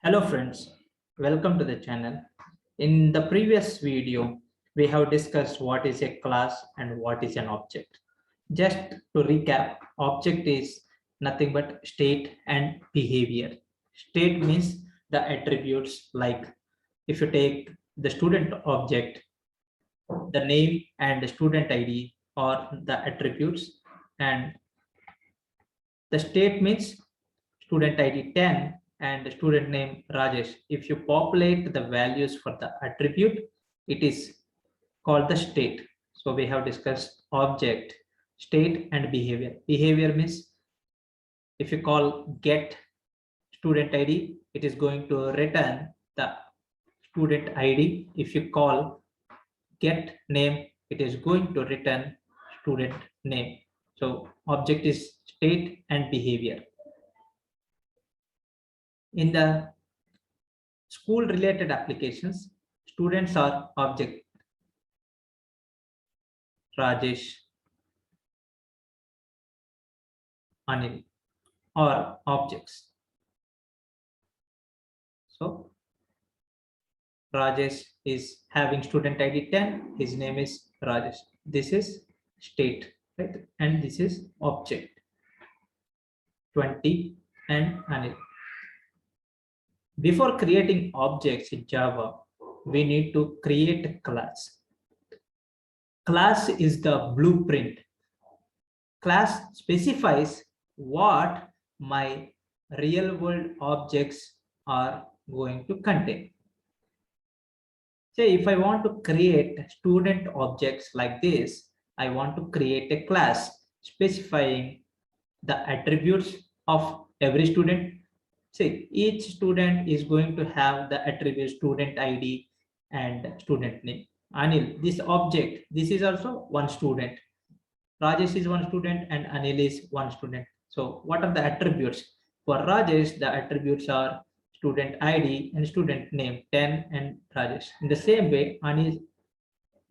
Hello friends, welcome to the channel. In the previous video, we have discussed what is a class and what is an object. Just to recap, object is nothing but state and behavior. State means the attributes, like if you take the student object, the name and the student ID or the attributes, and the state means student ID 10 and student name Rajesh. If you populate the values for the attribute, it is called the state. So we have discussed object, state and behavior. Behavior means if you call get student ID, it is going to return the student ID. If you call get name, it is going to return student name. So object is state and behavior. In the school related applications, students are object. Rajesh, Anil are objects. So Rajesh is having student ID 10, his name is Rajesh. This is state, right? And this is object 20 and Anil. Before creating objects in Java, we need to create a class. Class is the blueprint. Class specifies what my real world objects are going to contain. Say if I want to create student objects like this, I want to create a class specifying the attributes of every student. See, each student is going to have the attribute student ID and student name. Anil, this object, this is also one student. Rajesh is one student and Anil is one student. So what are the attributes? For Rajesh, the attributes are student ID and student name 10 and Rajesh. In the same way, Anil,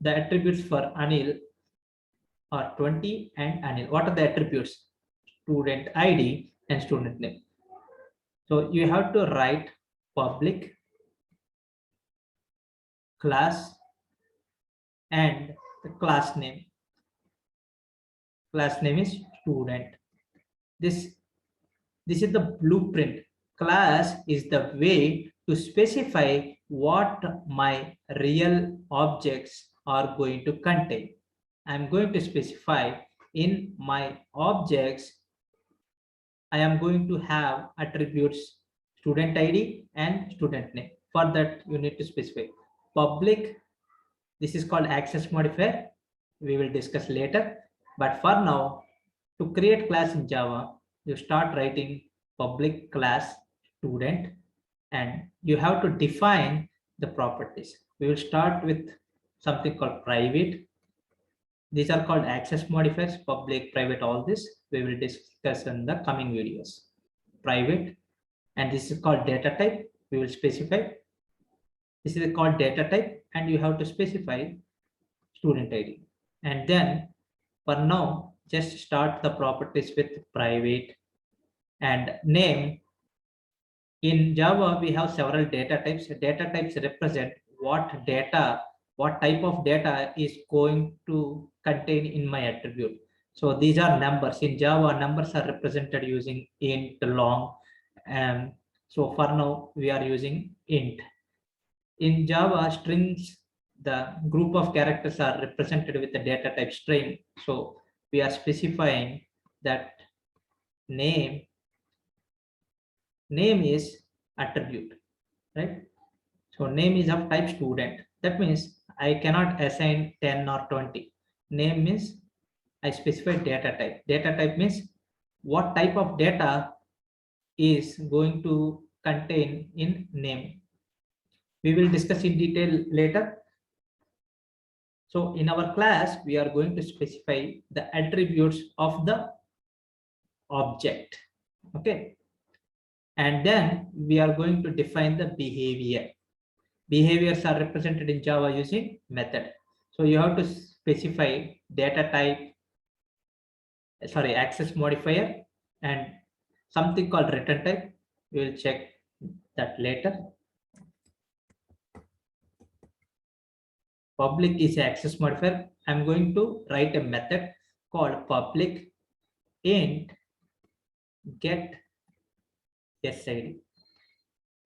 the attributes for Anil are 20 and Anil. What are the attributes? Student ID and student name. So you have to write public class and the class name. Class name is student. This is the blueprint. Class is the way to specify what my real objects are going to contain. I'm going to specify in my objects, I am going to have attributes student ID and student name. For that, you need to specify public. This is called access modifier. We will discuss later. But for now, to create class in Java, you start writing public class student and you have to define the properties. We will start with something called private. These are called access modifiers, public, private, all this we will discuss in the coming videos. Private, and this is called data type. We will specify. This is called data type and you have to specify student ID. And then for now, just start the properties with private and name. In Java, we have several data types. Data types represent what data, what type of data is going to contain in my attribute. So these are numbers. In Java, numbers are represented using int, long. So for now, we are using int. In Java, strings, the group of characters are represented with the data type string. So we are specifying that name is attribute, right? So name is of type student. That means I cannot assign 10 or 20. Name means I specify data type. Data type means what type of data is going to contain in name. We will discuss in detail later. So in our class, we are going to specify the attributes of the object. Okay. And then we are going to define the behavior. Behaviors are represented in Java using method. So you have to specify data type, access modifier, and something called return type. We will check that later. Public is access modifier. I'm going to write a method called public int get SID.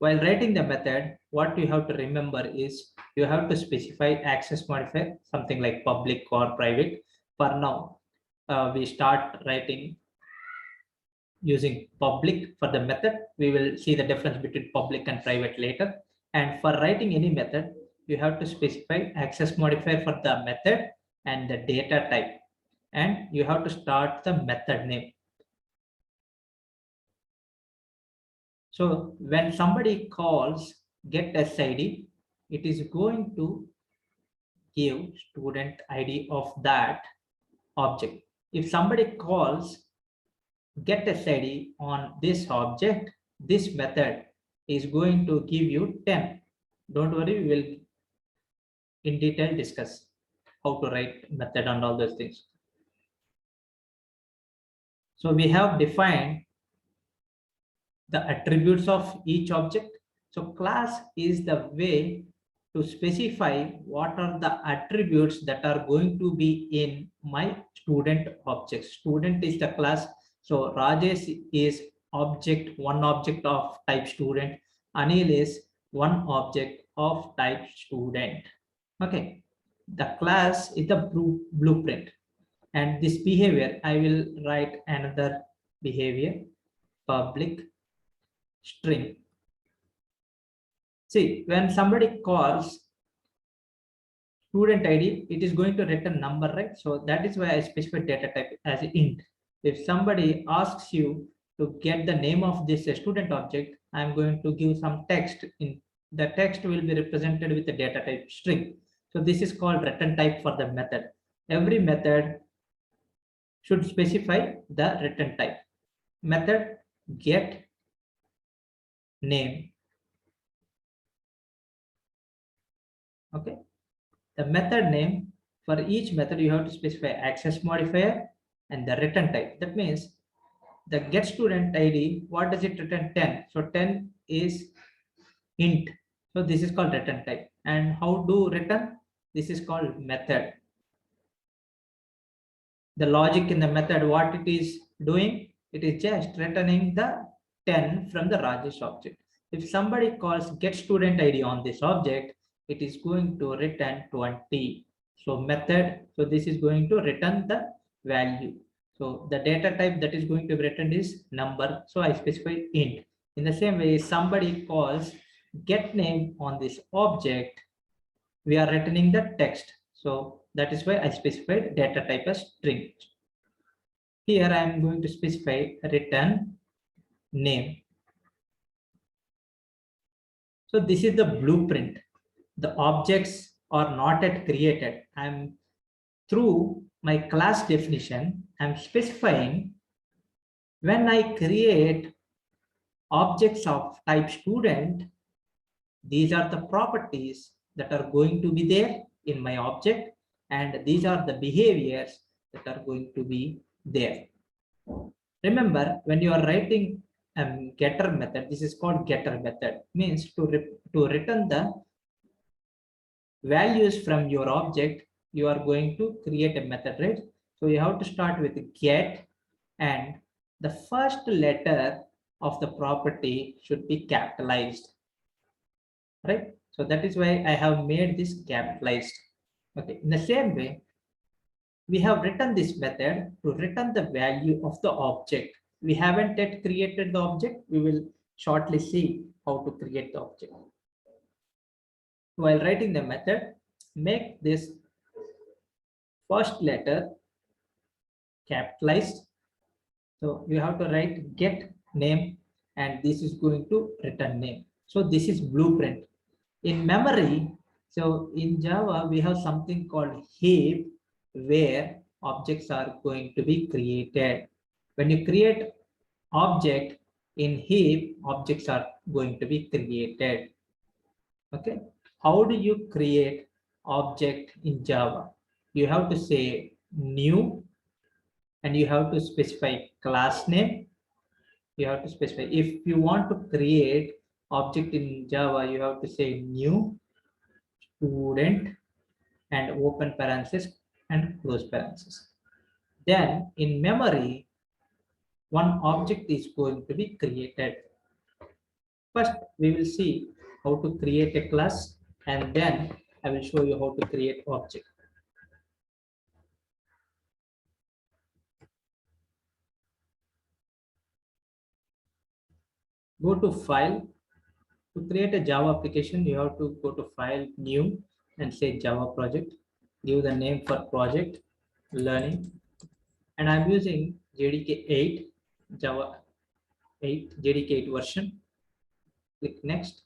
While writing the method, what you have to remember is you have to specify access modifier, something like public or private. For now, we start writing using public for the method. We will see the difference between public and private later. And for writing any method, you have to specify access modifier for the method and the data type. And you have to start the method name. So when somebody calls get SID, it is going to give student ID of that object. If somebody calls get SID on this object, this method is going to give you 10. Don't worry, we will in detail discuss how to write method and all those things. So we have defined the attributes of each object. So class is the way to specify what are the attributes that are going to be in my student object. Student is the class. So Rajesh is object, one object of type student. Anil is one object of type student. Okay. The class is the blueprint. And this behavior, I will write another behavior, public string. See, when somebody calls student ID, it is going to return number, right? So that is why I specify data type as int. If somebody asks you to get the name of this student object, I'm going to give some text. In the text will be represented with the data type string. So this is called return type for the method. Every method should specify the return type. Method get name. Okay. The method name, for each method you have to specify access modifier and the return type. That means the get student ID, what does it return? 10. So 10 is int. So this is called return type. And how do return? This is called method. The logic in the method, what it is doing, it is just returning the 10 from the Rajesh object. If somebody calls get student ID on this object, it is going to return 20. So method, so this is going to return the value. So the data type that is going to be returned is number. So I specify int. In the same way, somebody calls get name on this object, we are returning the text. So that is why I specified data type as string. Here I am going to specify return name. So this is the blueprint. The objects are not yet created. I'm through my class definition, I'm specifying when I create objects of type student, these are the properties that are going to be there in my object, and these are the behaviors that are going to be there. Remember, when you are writing a getter method, this is called getter method, means to return the values from your object, you are going to create a method, right? So you have to start with get, and the first letter of the property should be capitalized, right? So that is why I have made this capitalized. Okay, in the same way, we have written this method to return the value of the object. We haven't yet created the object. We will shortly see how to create the object. While writing the method, make this first letter capitalized. So you have to write get name, and this is going to return name. So this is blueprint. In memory, so in Java, we have something called heap, where objects are going to be created. When you create object in heap, objects are going to be created. Okay. How do you create object in Java? You have to say new, and you have to specify class name. You have to specify if you want to create object in Java, you have to say new student and open parenthesis and close parenthesis. Then in memory, one object is going to be created. First, we will see how to create a class, and then I will show you how to create object. Go to file. To create a Java application, you have to go to file, new, and say Java project. Give the name for project, learning, and I'm using JDK 8, Java 8, JDK 8 version. Click next,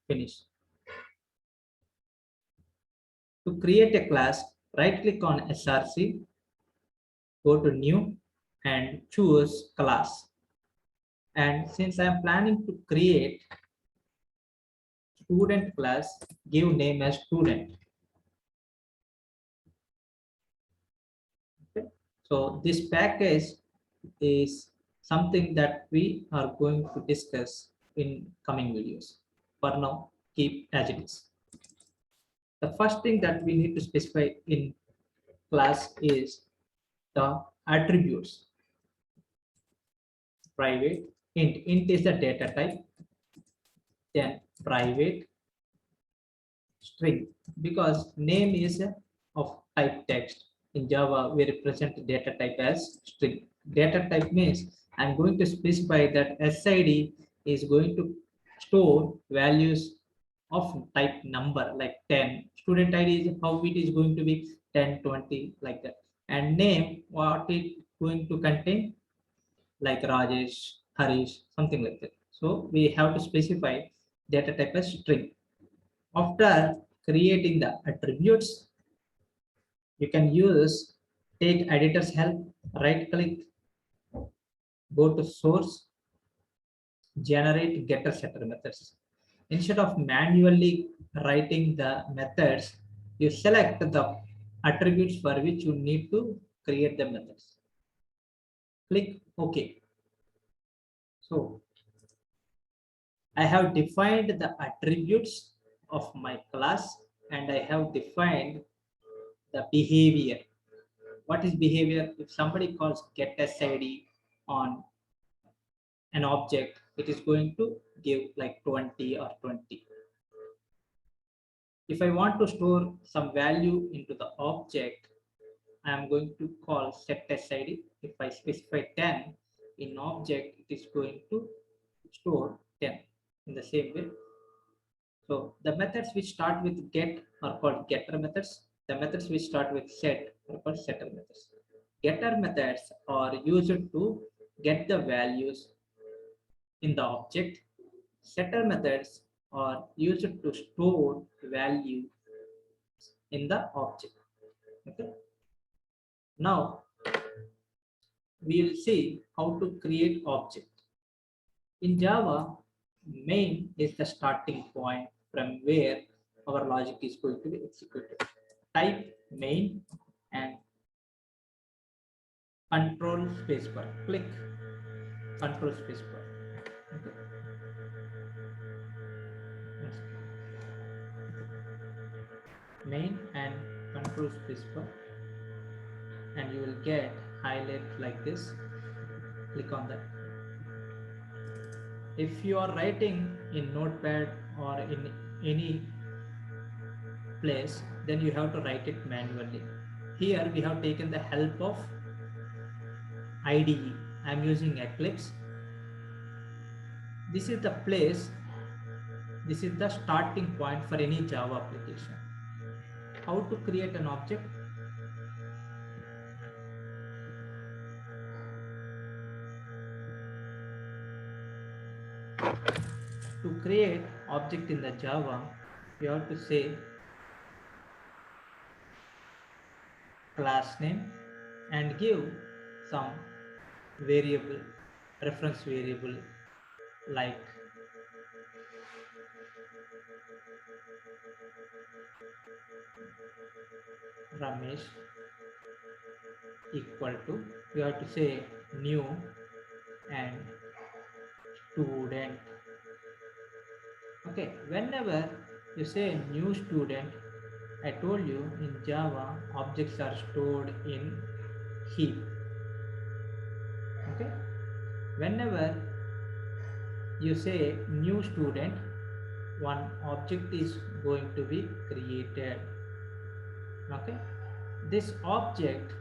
finish. To create a class, right click on SRC, go to new and choose class. And since I'm planning to create student class, give name as student. Okay. So this package is something that we are going to discuss in coming videos. For now, keep as it is. The first thing that we need to specify in class is the attributes. Private, int is the data type, then private string, because name is of type text. In Java, we represent data type as string. Data type means I'm going to specify that SID is going to store values of type number like 10. Student ID is how it is going to be 10, 20, like that. And name, what it going to contain, like Rajesh, Harish, something like that. So we have to specify data type as string. After creating the attributes, you can use take editor's help, right click, go to source, generate getter setter methods. Instead of manually writing the methods, you select the attributes for which you need to create the methods. Click OK. So I have defined the attributes of my class and I have defined the behavior. What is behavior? If somebody calls get SID on an object, it is going to give like 20 or 20. If I want to store some value into the object, I am going to call set SID. If I specify 10 in object, it is going to store 10 in the same way. So the methods which start with get are called getter methods. The methods which start with set are called setter methods. Getter methods are used to get the values in the object. Setter methods are used to store value in the object. Okay. Now we will see how to create object. In Java, main is the starting point from where our logic is going to be executed. Type main and control spacebar. Click control spacebar. Okay. Main and control spacebar, and you will get highlight like this. Click on that. If you are writing in notepad or in any place, then you have to write it manually. Here we have taken the help of IDE. I am using Eclipse. This is the place, this is the starting point for any Java application. How to create an object? To create object in the Java, you have to say class name and give some variable, reference variable like Ramesh equal to, you have to say new and student Okay, whenever you say new student, I told you in Java, objects are stored in heap. Okay, whenever you say new student, one object is going to be created. Okay, this object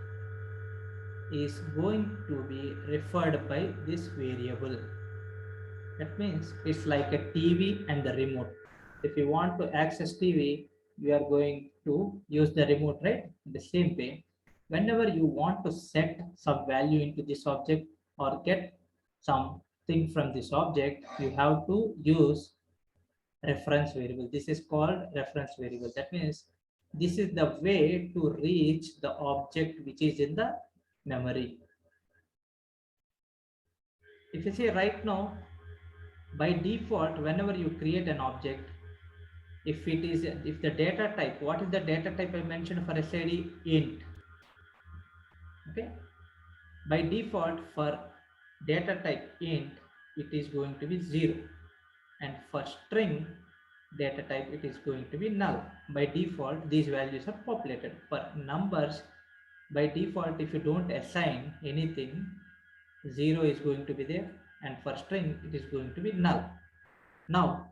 is going to be referred by this variable. That means it's like a TV and the remote. If you want to access TV, you are going to use the remote, right? The same way, whenever you want to set some value into this object or get something from this object, you have to use reference variable. This is called reference variable. That means this is the way to reach the object which is in the memory. If you see right now, by default, whenever you create an object, if the data type, what is the data type I mentioned for SID? Int. Okay, by default for data type int, it is going to be 0, and for string data type it is going to be null. By default these values are populated. For numbers, by default, if you don't assign anything, 0 is going to be there, and for string it is going to be null. Now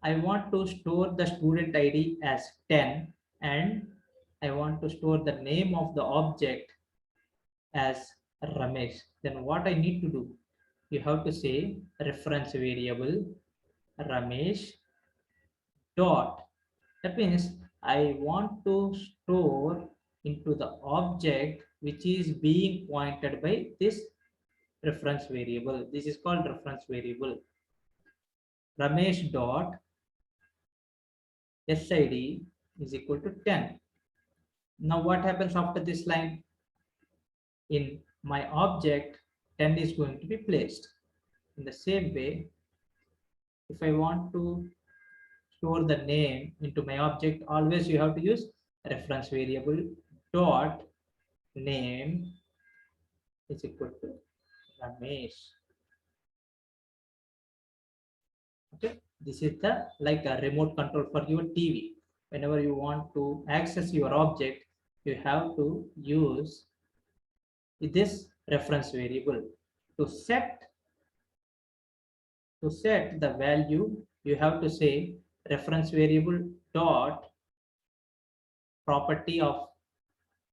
I want to store the student ID as 10, and I want to store the name of the object as Ramesh. Then what I need to do? You have to say reference variable Ramesh dot. That means I want to store into the object which is being pointed by this reference variable. This is called reference variable. Ramesh dot SID is equal to 10. Now what happens after this line? In my object, 10 is going to be placed. In the same way, if I want to store the name into my object, always you have to use reference variable dot name is equal to Ramesh. Okay, this is the like a remote control for your TV. Whenever you want to access your object, you have to use this reference variable. To set the value, you have to say reference variable dot property of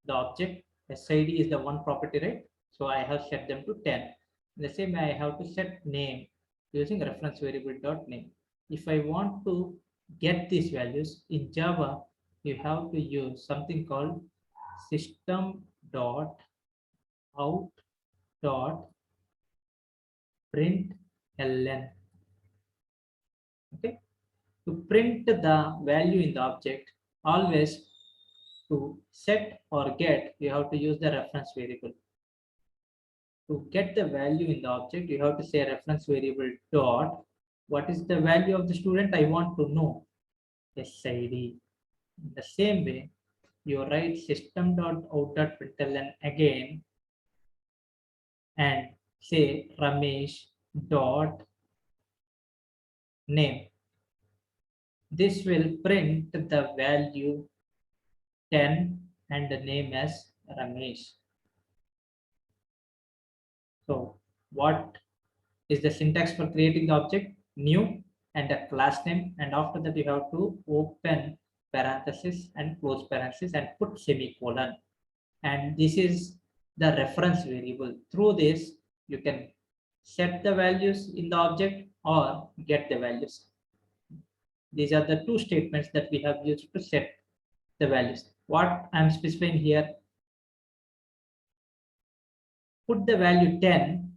the object. SID is the one property, right? So I have set them to 10. In the same way, I have to set name using reference variable dot name. If I want to get these values in Java, you have to use something called system dot out dot println. Okay, to print the value in the object, always to set or get, you have to use the reference variable. To get the value in the object, you have to say reference variable dot what is the value of the student I want to know, SID. In the same way, you write system dot out dot println again and say Ramesh dot name. This will print the value 10 and the name as Ramesh. So what is the syntax for creating the object? New and a class name, and after that you have to open parenthesis and close parenthesis and put semicolon, and this is the reference variable. Through this you can set the values in the object or get the values. These are the two statements that we have used to set the values. What I'm specifying here, put the value 10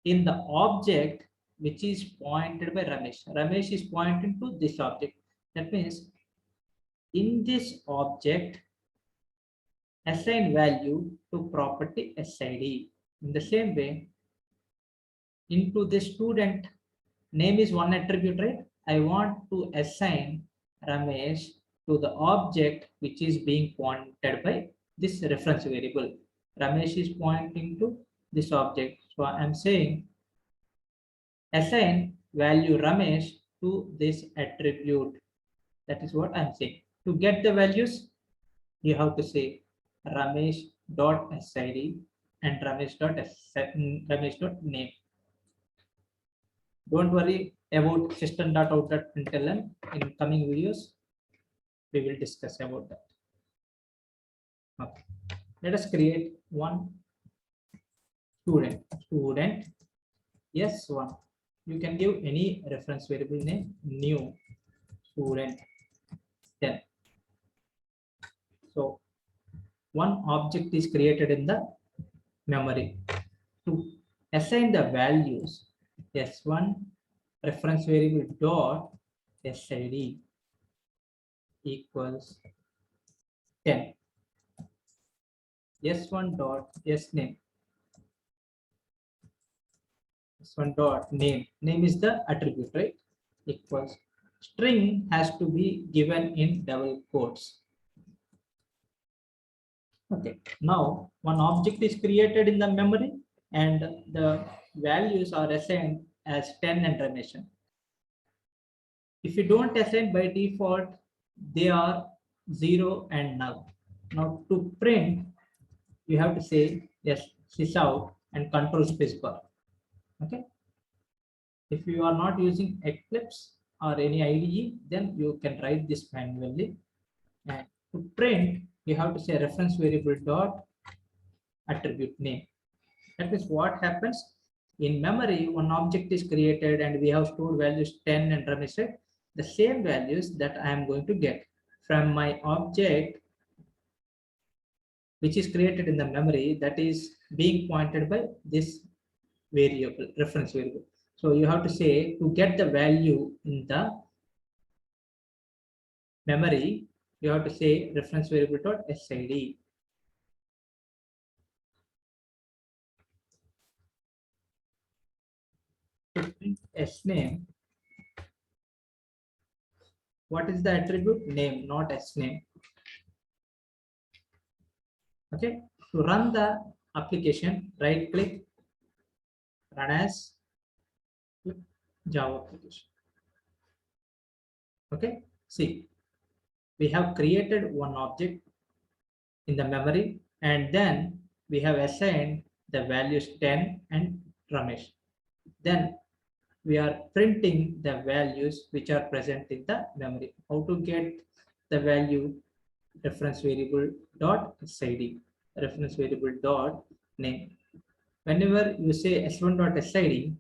in the object which is pointed by Ramesh. Ramesh is pointing to this object. That means in this object, assign value to property SID. In the same way, into the student, name is one attribute, right? I want to assign Ramesh to the object which is being pointed by this reference variable. Ramesh is pointing to this object. So I'm saying assign value Ramesh to this attribute. That is what I'm saying. To get the values, you have to say ramesh.sid and ramesh.name. Don't worry about system.out.println. In coming videos, we will discuss about that. Okay. Let us create one student. Student S1. You can give any reference variable name, new student 10. So one object is created in the memory. To assign the values, S1 reference variable dot SID equals 10. S1 dot SName. S1 dot name is the attribute, right? Equals string has to be given in double quotes. Okay, now one object is created in the memory and the values are assigned as 10 and Ramesh. If you don't assign by default, they are 0 and null. Now to print, you have to say yes, sysout and control spacebar. Okay. If you are not using Eclipse or any IDE, then you can write this manually. And to print, you have to say reference variable dot attribute name. That is what happens in memory. One object is created and we have stored values 10 and Ramesh. The same values that I am going to get from my object, which is created in the memory, that is being pointed by this variable, reference variable. So you have to say to get the value in the memory, you have to say reference variable dot SID. To print SName, what is the attribute? Name, not SName. Okay, to run the application, right click, run as Java application. Okay, see, we have created one object in the memory and then we have assigned the values 10 and Ramesh. Then we are printing the values which are present in the memory. How to get the value? Reference variable dot SID, reference variable dot name. Whenever you say S1 dot SID,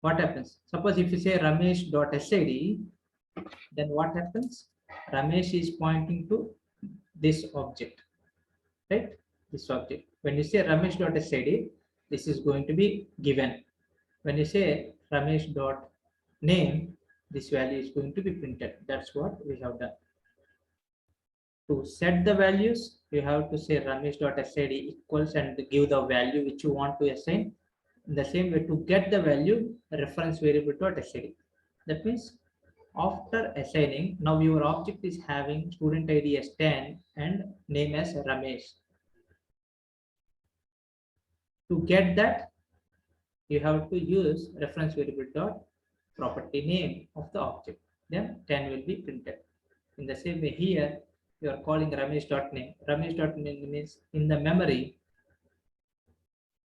what happens? Suppose if you say Ramesh dot SID, then what happens? Ramesh is pointing to this object, right? This object. When you say Ramesh dot SID, this is going to be given. When you say Ramesh dot name, this value is going to be printed. That's what we have done. To set the values, you have to say ramesh.sid equals and give the value which you want to assign. In the same way, to get the value, reference variable.sid. That means after assigning, now your object is having student ID as 10 and name as Ramesh. To get that, you have to use reference variable dot property name of the object. Then 10 will be printed. In the same way here, you are calling Ramesh.name. Ramesh.name means in the memory,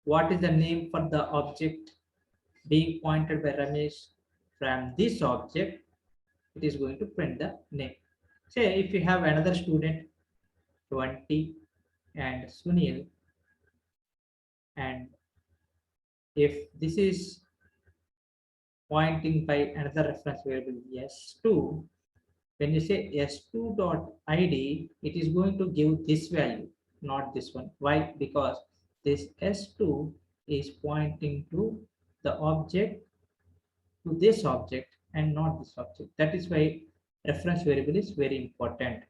what is the name for the object being pointed by Ramesh from this object, it is going to print the name. Say if you have another student 20 and Sunil, and if this is pointing by another reference variable S2, when you say s2.id, it is going to give this value, not this one. Why? Because this s2 is pointing to the object, to this object and not this object. That is why reference variable is very important.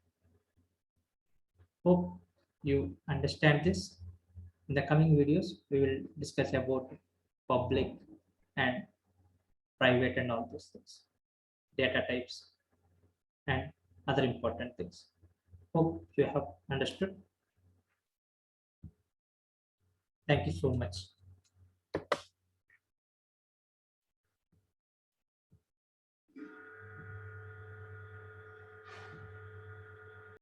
Hope you understand this. In the coming videos, we will discuss about public and private and all those things, data types and other important things. Hope you have understood. Thank you so much.